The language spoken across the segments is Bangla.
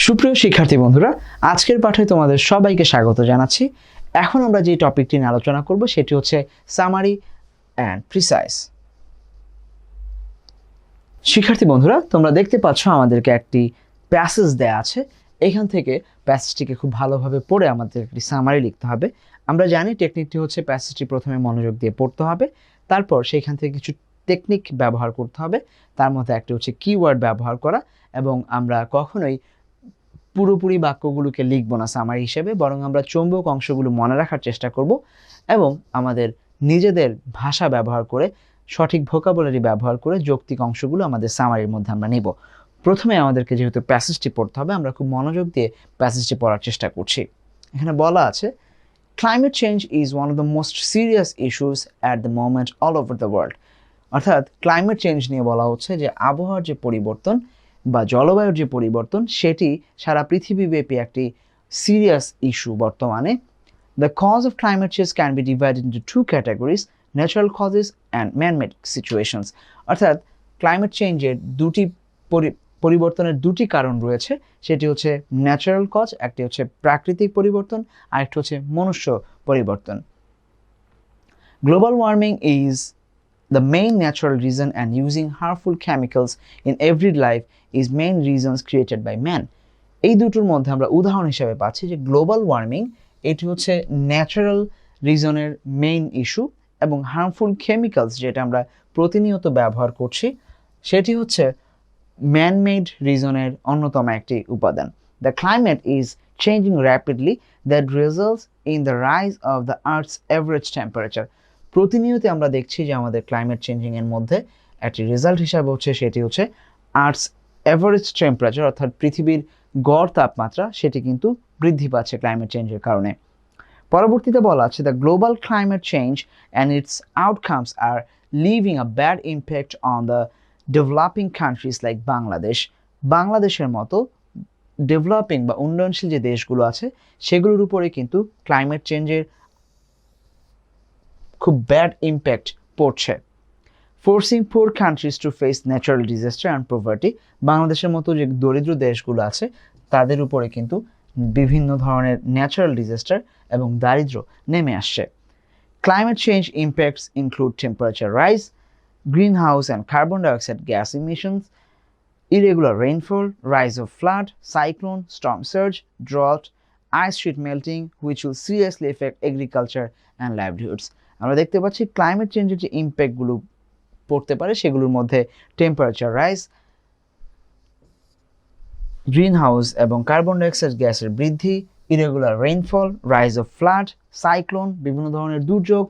সুপ্রিয় শিক্ষার্থী বন্ধুরা, আজকের পাঠে তোমাদের সবাইকে স্বাগত জানাচ্ছি। এখন আমরা যে টপিকটি নিয়ে আলোচনা করব সেটি হচ্ছে সামারি অ্যান্ড প্রিসাইজ। শিক্ষার্থী বন্ধুরা, তোমরা দেখতে পাচ্ছ আমাদেরকে একটি প্যাসেজ দেয়া আছে। এখান থেকে প্যাসেজটিকে খুব ভালোভাবে পড়ে আমাদের একটি সামারি লিখতে হবে। আমরা জানি টেকনিকটি হচ্ছে প্যাসেজটি প্রথমে মনোযোগ দিয়ে পড়তে হবে, তারপর সেইখান থেকে কিছু টেকনিক ব্যবহার করতে হবে। তার মধ্যে একটি হচ্ছে কিওয়ার্ড ব্যবহার করা, এবং আমরা কখনোই পুরোপুরি বাক্যগুলোকে লিখব না সামারি হিসেবে, বরং আমরা চৌম্বক অংশগুলো মনে রাখার চেষ্টা করব এবং আমাদের নিজেদের ভাষা ব্যবহার করে সঠিক ভোকাবুলারি ব্যবহার করে যৌক্তিক অংশগুলো আমাদের সামারির মধ্যে আমরা নিব। প্রথমে আমাদেরকে যেহেতু প্যাসেজটি পড়তে হবে, আমরা খুব মনোযোগ দিয়ে প্যাসেজটি পড়ার চেষ্টা করছি। এখানে বলা আছে, climate change is one of the most serious issues at the moment all over the world. অর্থাৎ ক্লাইমেট চেঞ্জ নিয়ে বলা হচ্ছে যে আবহাওয়ার যে পরিবর্তন বা জলবায়ুর যে পরিবর্তন সেটি সারা পৃথিবীব্যাপী একটি সিরিয়াস ইস্যু বর্তমানে। The cause of climate change can be divided into two categories, natural causes and manmade situations. অর্থাৎ ক্লাইমেট চেঞ্জের পরিবর্তনের দুটি কারণ রয়েছে, সেটি হচ্ছে ন্যাচারাল কজ, একটি হচ্ছে প্রাকৃতিক পরিবর্তন, আর একটি হচ্ছে মনুষ্য পরিবর্তন। Global warming is the main natural reason, and using harmful chemicals in everyday life is main reasons created by man. এই দুটোর মধ্যে আমরা উদাহরণ হিসেবে পাচ্ছি যে গ্লোবাল ওয়ার্মিং এটি হচ্ছে ন্যাচারাল রিজনের মেইন ইস্যু, এবং হার্মফুল কেমিক্যালস যেটা আমরা প্রতিনিয়ত ব্যবহার করছি সেটি হচ্ছে ম্যানমেড রিজনের অন্যতম একটি উপাদান। The climate is changing rapidly that results in the rise of the earths average temperature. প্রতিনিয়ত আমরা দেখছি যে আমাদের ক্লাইমেট চেঞ্জিংয়ের মধ্যে একটি রেজাল্ট হিসাবে হচ্ছে সেটি হচ্ছে আর্থস এভারেজ টেম্পারেচার, অর্থাৎ পৃথিবীর গড় তাপমাত্রা সেটি কিন্তু বৃদ্ধি পাচ্ছে ক্লাইমেট চেঞ্জের কারণে। পরবর্তীতে বলা আছে, the global climate change and its outcomes are leaving a bad impact on the developing countries like Bangladesh. বাংলাদেশের মতো ডেভেলপিং বা উন্নয়নশীল যে দেশগুলো আছে সেগুলোর উপরে কিন্তু ক্লাইমেট চেঞ্জের খুব ব্যাড ইম্প্যাক্ট পড়ছে। Forcing poor countries to face natural disaster and poverty. বাংলাদেশের মতো যে দরিদ্র দেশগুলো আছে তাদের উপরে কিন্তু বিভিন্ন ধরনের ন্যাচারাল ডিজাস্টার এবং দারিদ্র্য নেমে আসছে। Climate change impacts include temperature rise, green house and carbon dioxide gas emissions, irregular rainfall, rise of flood, cyclone, storm surge, drought, ice sheet melting, which will seriously affect agriculture and livelihoods. আমরা দেখতে পাচ্ছি ক্লাইমেট চেঞ্জের যে ইম্প্যাক্টগুলো পড়তে পারে সেগুলোর মধ্যে টেম্পারেচার রাইজ, গ্রিন হাউস এবং কার্বন ডাইঅক্সাইড গ্যাসের বৃদ্ধি, irregular rainfall, rise of flood, cyclone, বিভিন্ন ধরনের দুর্যোগ,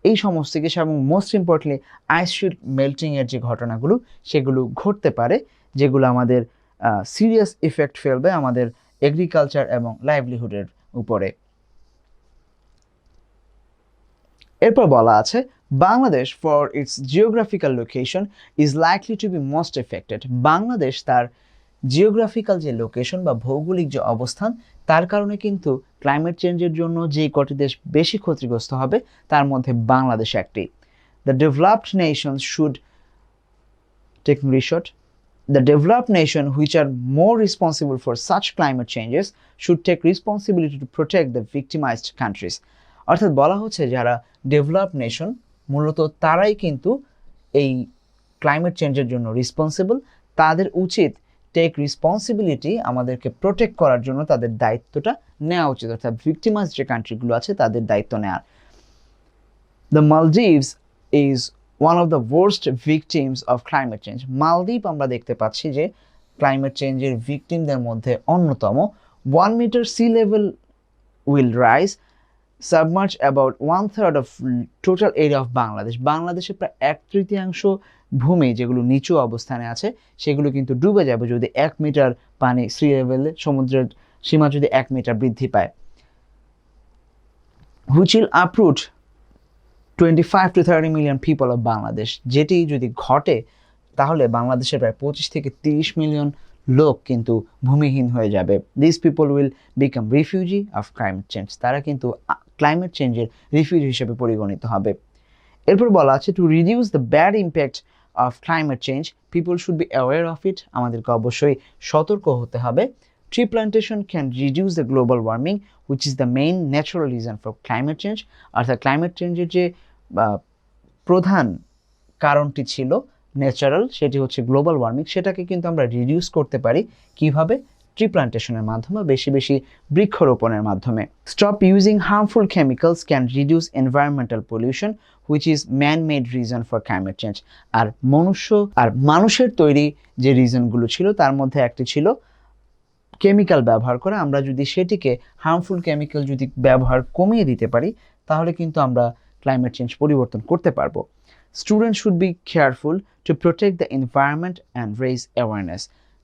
এই সমস্ত কিছু, এবং মোস্ট ইম্পর্টেন্টলি আইস শিট মেল্টিংয়ের যে ঘটনাগুলো সেগুলো ঘটতে পারে, যেগুলো আমাদের সিরিয়াস ইফেক্ট ফেলবে আমাদের এগ্রিকালচার এবং লাইভলিহুডের উপরে। এরপর বলা আছে, Bangladesh for its geographical location is likely to be most affected. Bangladesh তার জিওগ্রাফিক্যাল যে লোকেশন বা ভৌগোলিক যে অবস্থান তার কারণে কিন্তু ক্লাইমেট চেঞ্জের জন্য যে কটি দেশ বেশি ক্ষতিগ্রস্ত হবে তার মধ্যে বাংলাদেশ একটি। The developed nations should take resort The developed nation which are more responsible for such climate changes should take responsibility to protect the victimized countries. অর্থাৎ বলা হচ্ছে যারা ডেভেলপড নেশন মূলত তারাই কিন্তু এই ক্লাইমেট চেঞ্জের জন্য রেসপন্সিবল, তাদের উচিত টেক রেসপন্সিবিলিটি, আমাদেরকে প্রোটেক্ট করার জন্য তাদের দায়িত্বটা নেওয়া উচিত, অর্থাৎ ভিক্টিমাইজড যে কান্ট্রিগুলো আছে তাদের দায়িত্ব নেওয়ার। The Maldives is one of the worst victims of climate change. মালদ্বীপ আমরা দেখতে পাচ্ছি যে ক্লাইমেট চেঞ্জের ভিকটিমদের মধ্যে অন্যতম। 1 meter sea level will rise, submerge about 1/3 of total area of Bangladesh. বাংলাদেশের প্রায় 1/3 ভূমি যেগুলো নিচু অবস্থানে আছে সেগুলো কিন্তু ডুবে যাবে যদি 1 মিটার পানি সি লেভেলে, সমুদ্রের সীমা যদি 1 মিটার বৃদ্ধি পায়। which will uproot 25 to 30 million people of Bangladesh. যেটি যদি ঘটে তাহলে বাংলাদেশের প্রায় 25 থেকে 30 মিলিয়ন লোক কিন্তু ভূমিহীন হয়ে যাবে। These people will become refugee of climate change. তারা কিন্তু ক্লাইমেট চেঞ্জের রিফিউজি হিসেবে পরিগণিত হবে। এরপর বলা আছে, to reduce the bad impact of climate change, people should be aware of it. আমাদেরকে অবশ্যই সতর্ক হতে হবে। Tree plantation can reduce the global warming, which is the main natural reason for climate change. অর্থাৎ ক্লাইমেট চেঞ্জের যে প্রধান কারণটি ছিল ন্যাচারাল, সেটি হচ্ছে গ্লোবাল ওয়ার্মিং, সেটাকে কিন্তু আমরা রিডিউস করতে পারি কিভাবে? ট্রি প্লান্টেশনের মাধ্যমে, বেশি বেশি বৃক্ষরোপণের মাধ্যমে। Stop using harmful chemicals can reduce environmental pollution which is man made reason for climate change. আর মানুষের তৈরি যে রিজনগুলো ছিল তার মধ্যে একটি ছিল কেমিক্যাল ব্যবহার করা। আমরা যদি সেটিকে হার্মফুল কেমিক্যাল যদি ব্যবহার কমিয়ে দিতে পারি তাহলে কিন্তু আমরা ক্লাইমেট চেঞ্জ পরিবর্তন করতে পারবো। Students should be careful to protect the environment and raise awareness.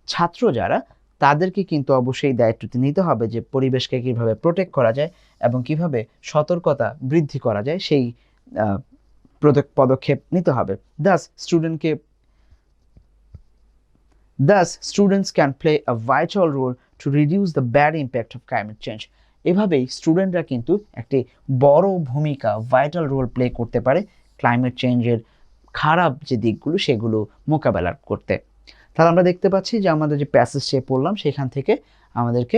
ছাত্র যারা, তাদেরকে কিন্তু অবশ্যই দায়িত্বটি নিতে হবে যে পরিবেশকে কীভাবে প্রোটেক্ট করা যায় এবং কিভাবে সতর্কতা বৃদ্ধি করা যায় সেই পদক্ষেপ নিতে হবে। Thus, students can play a vital role to reduce the bad impact of climate change. এভাবেই স্টুডেন্টরা কিন্তু একটি বড় ভূমিকা, ভাইটাল রোল প্লে করতে পারে ক্লাইমেট চেঞ্জের খারাপ যে দিকগুলো সেগুলো মোকাবেলা করতে। তাহলে আমরা দেখতে পাচ্ছি যে আমাদের যে প্যাসেজে পড়লাম সেখান থেকে আমাদেরকে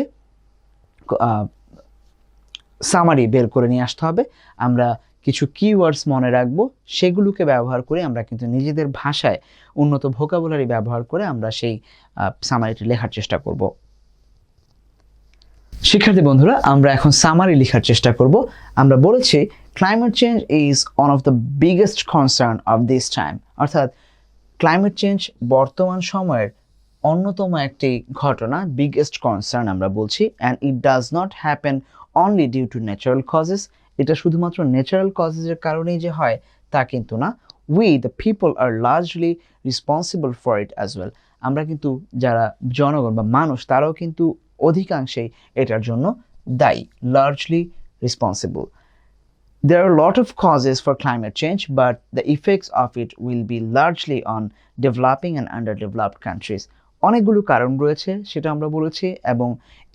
সামারি বের করে নিয়ে আসতে হবে। আমরা কিছু কিওয়ার্ডস মনে রাখবো, সেগুলোকে ব্যবহার করে আমরা কিন্তু নিজেদের ভাষায় উন্নত ভোকাবুলারি ব্যবহার করে আমরা সেই সামারিটি লেখার চেষ্টা করব। শিক্ষার্থী বন্ধুরা, আমরা এখন সামারি লেখার চেষ্টা করব। আমরা বলেছি climate change is one of the biggest concern of this time. অর্থাৎ ক্লাইমেট চেঞ্জ বর্তমান সময়ের অন্যতম একটি ঘটনা, বিগেস্ট কনসার্ন আমরা বলছি। And it does not happen only due to natural causes. এটা শুধুমাত্র ন্যাচারাল কজেসের কারণেই যে হয় তা কিন্তু না। We the people are largely responsible for it as well. আমরা কিন্তু যারা জনগণ বা মানুষ তারাও কিন্তু অধিকাংশেই এটার জন্য দায়ী, largely responsible. There are a lot of causes for climate change, but the effects of it will be largely on developing and underdeveloped countries. অনেকগুলো কারণ রয়েছে সেটা আমরা বলেছি, এবং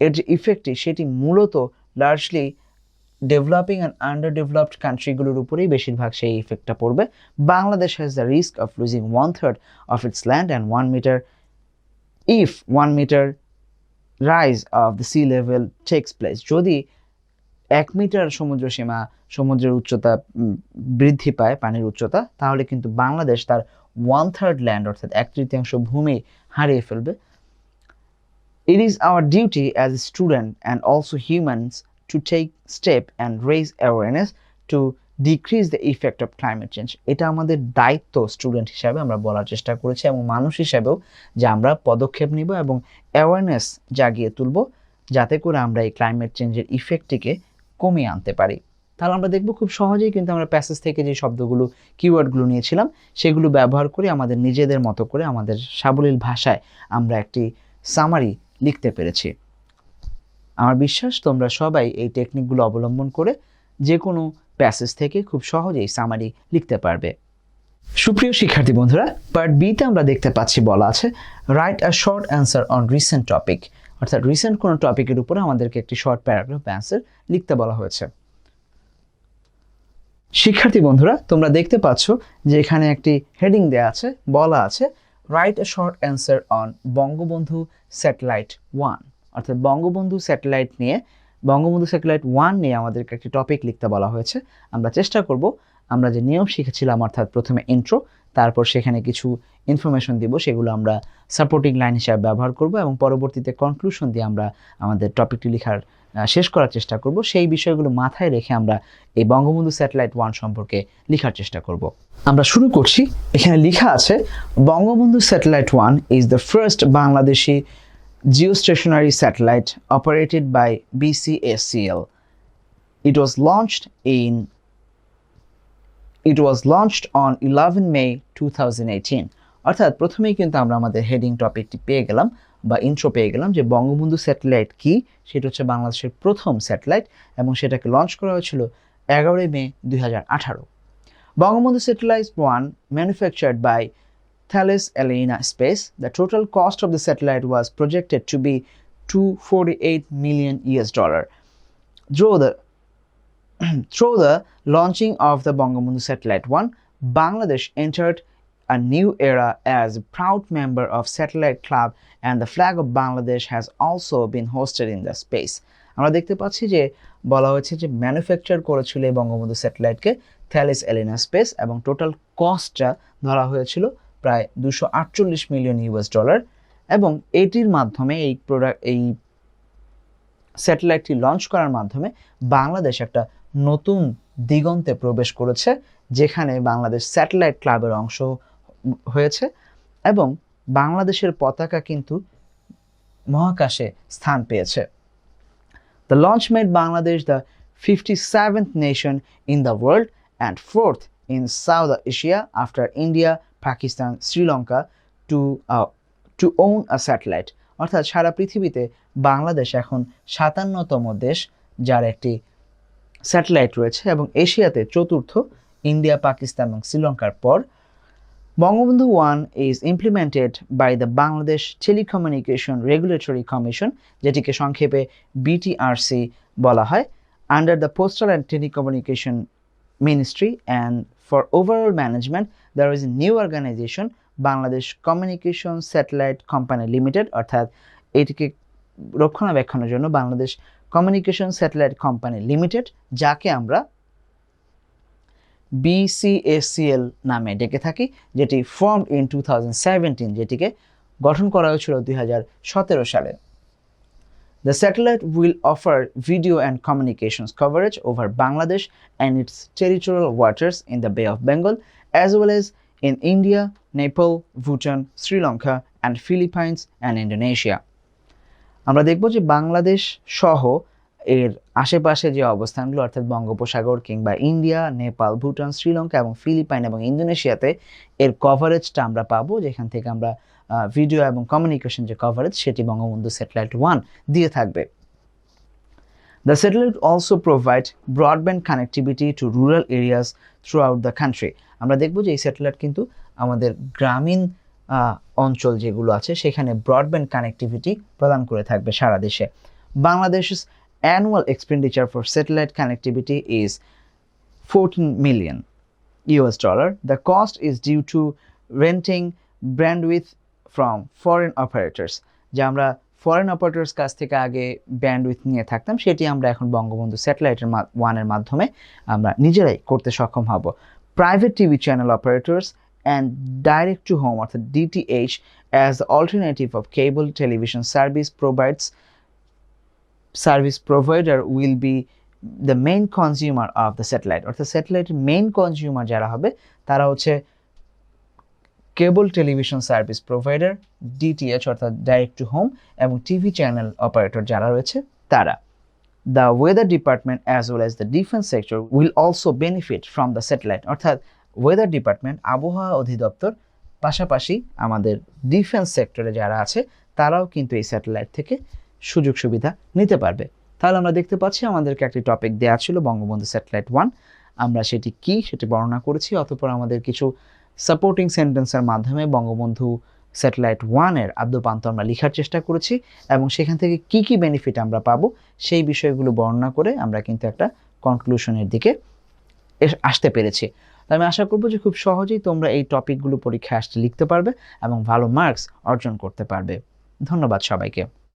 এর যে ইফেক্টটি সেটি মূলত লার্জলি ডেভেলপিং অ্যান্ড আন্ডারডেভেলপড কান্ট্রিগুলোর উপরেই বেশিরভাগ সেই ইফেক্টটা পড়বে। Bangladesh has the risk of losing 1/3 of its land and 1 meter if 1 meter rise of the sea level takes place. যদি 1 মিটার সমুদ্রের উচ্চতা বৃদ্ধি পায়, পানির উচ্চতা, তাহলে কিন্তু বাংলাদেশ তার 1/3 ল্যান্ড অর্থাৎ 1/3 ভূমি হারিয়ে ফেলবে। It is our duty as a student and also humans to take step and raise awareness to decrease the effect of climate change. এটা আমাদের দায়িত্ব স্টুডেন্ট হিসাবে আমরা বলার চেষ্টা করেছি, এবং মানুষ হিসাবেও যে আমরা পদক্ষেপ নিব এবং অ্যাওয়ারনেস জাগিয়ে তুলব যাতে করে আমরা এই ক্লাইমেট চেঞ্জের ইফেক্টটিকে কমিয়ে আনতে পারি। তাহলে আমরা দেখব খুব সহজেই কিন্তু আমরা প্যাসেজ থেকে যে শব্দগুলো, কিওয়ার্ডগুলো নিয়েছিলাম সেগুলো ব্যবহার করে আমাদের নিজেদের মতো করে আমাদের সাবলীল ভাষায় আমরা একটি সামারি লিখতে পেরেছি। আমার বিশ্বাস তোমরা সবাই এই টেকনিকগুলো অবলম্বন করে যে কোনো প্যাসেজ থেকে খুব সহজেই সামারি লিখতে পারবে। সুপ্রিয় শিক্ষার্থী বন্ধুরা, পার্ট বিতে আমরা দেখতে পাচ্ছি বলা আছে write a short answer on recent topic. অর্থাৎ রিসেন্ট কোনো টপিকের উপরে আমাদেরকে একটি শর্ট প্যারাগ্রাফ অ্যান্সার লিখতে বলা হয়েছে। শিক্ষার্থী বন্ধুরা, তোমরা দেখতে পাচ্ছ যে এখানে একটি হেডিং দেয়া আছে, বলা আছে write a short answer on Bangabandhu satellite 1। অর্থাৎ বঙ্গবন্ধু স্যাটেলাইট 1 নিয়ে আমাদেরকে একটি টপিক লিখতে বলা হয়েছে। আমরা চেষ্টা করব আমরা যে নিয়ম শিখেছিলাম, অর্থাৎ প্রথমে ইন্ট্রো, তারপর সেখানে কিছু ইনফরমেশন দিব, সেগুলো আমরা সাপোর্টিং লাইন হিসেবে ব্যবহার করব, এবং পরবর্তীতে কনক্লুশন দিয়ে আমরা আমাদের টপিকটি লেখার শেষ করার চেষ্টা করব। সেই বিষয়গুলো মাথায় রেখে আমরা এই বঙ্গবন্ধু স্যাটেলাইট 1 সম্পর্কে লেখার চেষ্টা করব। আমরা শুরু করছি। এখানে লেখা আছে Bangabandhu satellite 1 is the first Bangladeshi geostationary satellite operated by BCSCL. It was launched on 11 May 2018. অর্থাৎ প্রথমেই কিন্তু আমরা আমাদের হেডিং টপিকটি পেয়ে গেলাম বা ইন্ট্রো পেয়ে গেলাম যে বঙ্গবন্ধু স্যাটেলাইট কি। সেটা হচ্ছে বাংলাদেশের প্রথম স্যাটেলাইট, এবং সেটাকে লঞ্চ করা হয়েছিল 11 মে 2018। Bangabandhu satellite 1 manufactured by Thales Alenia Space. The total cost of the satellite was projected to be $248 million. Through the launching of the Bangabandhu Satellite 1, Bangladesh entered a new era as a proud member of Satellite Club and the flag of Bangladesh has also been hosted in the space. আমরা দেখতে পাচ্ছি যে বলা হয়েছে যে ম্যানুফ্যাকচার করেছিল এই বঙ্গবন্ধু স্যাটেলাইটকে থ্যালিস এলিনা স্পেস এবং টোটাল কস্টটা ধরা হয়েছিল প্রায় $248 মিলিয়ন এবং এটির মাধ্যমে এই স্যাটেলাইটটি লঞ্চ করার মাধ্যমে বাংলাদেশ একটা নতুন দিগন্তে প্রবেশ করেছে, যেখানে বাংলাদেশ স্যাটেলাইট ক্লাবের অংশ হয়েছে এবং বাংলাদেশের পতাকা কিন্তু মহাকাশে স্থান পেয়েছে। The launch made Bangladesh the 57th nation in the world and 4th in South Asia after India, Pakistan, Sri Lanka to own a satellite. অর্থাৎ সারা পৃথিবীতে বাংলাদেশ এখন 57তম দেশ যার একটি স্যাটেলাইট রয়েছে এবং এশিয়াতে চতুর্থ ইন্ডিয়া, পাকিস্তান এবং শ্রীলঙ্কার পর। Bangabandhu 1 is implemented by the Bangladesh Telecommunication Regulatory Commission, যেটিকে সংক্ষেপে BTRC বলা হয়, under the Postal and Telecommunication Ministry, and for overall management there is a new organization, Bangladesh Communication Satellite Company Limited, অর্থাৎ এটিকে রক্ষণাবেক্ষণের জন্য Bangladesh communication satellite company limited, যাকে আমরা BCACL নামে ডেকে থাকি, যেটি ফর্মড ইন 2017, যেটিকে গঠন করা হয়েছিল 2017 সালে। The satellite will offer video and communications coverage over Bangladesh and its territorial waters in the Bay of Bengal, as well as in India, Nepal, Bhutan, Sri Lanka, and Philippines and Indonesia. আমরা দেখব যে বাংলাদেশ সহ এর আশেপাশে যে অবস্থানগুলো অর্থাৎ বঙ্গোপসাগর কিংবা ইন্ডিয়া, নেপাল, ভুটান, শ্রীলঙ্কা এবং ফিলিপাইন এবং ইন্দোনেশিয়াতে এর কভারেজটা আমরা পাবো, যেখান থেকে আমরা ভিডিও এবং কমিউনিকেশন যে কভারেজ সেটি বঙ্গবন্ধু স্যাটেলাইট 1 দিয়ে থাকবে। The satellite also provides broadband connectivity to rural areas throughout the country. আমরা দেখব যে এই স্যাটেলাইট কিন্তু আমাদের গ্রামীণ অঞ্চল যেগুলো আছে সেখানে ব্রডব্যান্ড কানেক্টিভিটি প্রদান করে থাকবে সারা দেশে। Bangladesh's annual expenditure for satellite connectivity is $14 million. The cost is due to renting bandwidth from foreign operators. যা আমরা ফরেন অপারেটরস কাছ থেকে আগে ব্যান্ডউইথ নিয়ে থাকতাম, সেটি আমরা এখন বঙ্গবন্ধু স্যাটেলাইটের 1-এর মাধ্যমে আমরা নিজেরাই করতে সক্ষম হব। Private TV channel operators and direct to home অর্থাৎ DTH as the alternative of cable television service provider will be the main consumer of the satellite. অর্থাৎ স্যাটেলাইটের মেইন কনজিউমার যারা হবে তারা হচ্ছে কেবল টেলিভিশন সার্ভিস প্রোভাইডার, DTH অর্থাৎ ডাইরেক্ট টু হোম, এবং টিভি চ্যানেল অপারেটর যারা রয়েছে তারা। The weather department as well as the defense sector will also benefit from the satellite. অর্থাৎ ওয়েদার ডিপার্টমেন্ট, আবহাওয়া অধিদপ্তর, পাশাপাশি আমাদের ডিফেন্স সেক্টরে যারা আছে তারাও কিন্তু এই স্যাটেলাইট থেকে সুযোগ সুবিধা নিতে পারবে। তাহলে আমরা দেখতে পাচ্ছি আমাদেরকে একটি টপিক দেওয়া ছিল বঙ্গবন্ধু স্যাটেলাইট 1, আমরা সেটি কি সেটি বর্ণনা করেছি, অতঃপর আমাদের কিছু সাপোর্টিং সেন্টেন্সের মাধ্যমে বঙ্গবন্ধু স্যাটেলাইট 1-এর আদ্যপান্ত আমরা লেখার চেষ্টা করেছি এবং সেখান থেকে কি কি বেনিফিট আমরা পাবো সেই বিষয়গুলো বর্ণনা করে আমরা কিন্তু একটা কনক্লুশনের দিকে আসতে পেরেছি। আমি আশা করব যে খুব সহজেই তোমরা এই টপিকগুলো পরীক্ষায় আসতে লিখতে পারবে এবং ভালো মার্কস অর্জন করতে পারবে। ধন্যবাদ সবাইকে।